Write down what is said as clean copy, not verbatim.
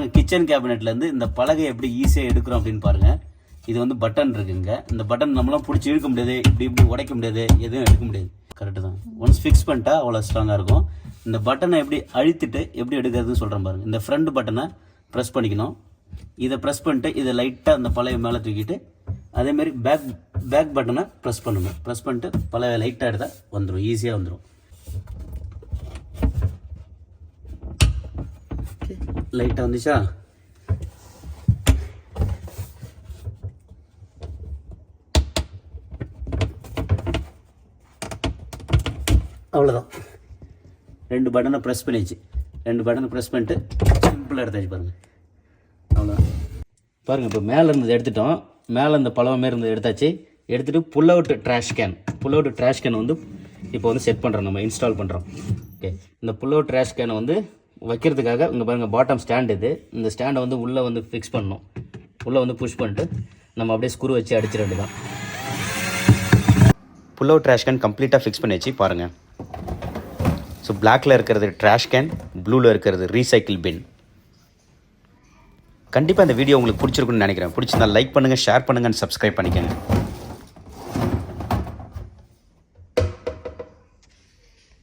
பாருங்கள் கிச்சன் கேபினெட்லேருந்து இந்த பலகை எப்படி ஈஸியாக எடுக்கிறோம் அப்படின்னு பாருங்கள். இது வந்து பட்டன் இருக்குங்க. இந்த பட்டன் நம்மளாம் பிடிச்சி இழுக்க முடியாது, இப்படி உடைக்க முடியாது, எதுவும் எடுக்க முடியாது. கரெக்டு தான். ஒன்ஸ் ஃபிக்ஸ் பண்ணிட்டா அவ்வளோ ஸ்ட்ராங்காக இருக்கும். இந்த பட்டனை எப்படி அழுத்திட்டு எப்படி எடுக்கிறதுன்னு சொல்கிறேன் பாருங்கள். இந்த ஃப்ரண்ட் பட்டனை ப்ரெஸ் பண்ணிக்கணும். இதை ப்ரெஸ் பண்ணிட்டு இதை லைட்டாக அந்த பழைய மேலே தூக்கிட்டு அதேமாரி பேக் பட்டனை ப்ரெஸ் பண்ணணும். ப்ரெஸ் பண்ணிட்டு பழைய லைட்டாக எடுத்தால் வந்துடும், ஈஸியாக வந்துடும். லைட்டாக வந்துச்சா? அவ்வளோதான். 2 பட்டனை ப்ரெஸ் பண்ணிச்சு. 2 பட்டனை ப்ரெஸ் பண்ணிட்டு சிம்பிளாக எடுத்தாச்சு பாருங்கள். அவ்வளோதான். பாருங்கள், இப்போ மேலே இருந்தது எடுத்துட்டோம். மேலே இந்த பழம் மாரி இருந்தது எடுத்தாச்சு. எடுத்துகிட்டு புல் அவுட் ட்ராஷ் கேன் வந்து இப்போ வந்து செட் பண்ணுறோம், நம்ம இன்ஸ்டால் பண்ணுறோம். ஓகே, இந்த புல் அவுட் ட்ராஷ் கேனை வந்து வைக்கிறதுக்காக இங்கே பாருங்கள் பாட்டம் ஸ்டாண்ட் இது. இந்த ஸ்டாண்டை வந்து உள்ளே வந்து ஃபிக்ஸ் பண்ணணும். உள்ளே வந்து புஷ் பண்ணிட்டு நம்ம அப்படியே ஸ்க்ரூ வச்சு அடிச்சிட வேண்டியதான். புல் அவுட் ட்ராஷ் கேன் கம்ப்ளீட்டாக ஃபிக்ஸ் பண்ணிச்சு பாருங்கள். ஸோ பிளாக்கில் இருக்கிறது ட்ராஷ் கேன், ப்ளூவில் இருக்கிறது ரீசைக்கிள் பின். கண்டிப்பாக இந்த வீடியோ உங்களுக்கு பிடிச்சிருக்குன்னு நினைக்கிறேன். பிடிச்சிருந்தா லைக் பண்ணுங்கள், ஷேர் பண்ணுங்கள், சப்ஸ்கிரைப் பண்ணிக்கோங்க.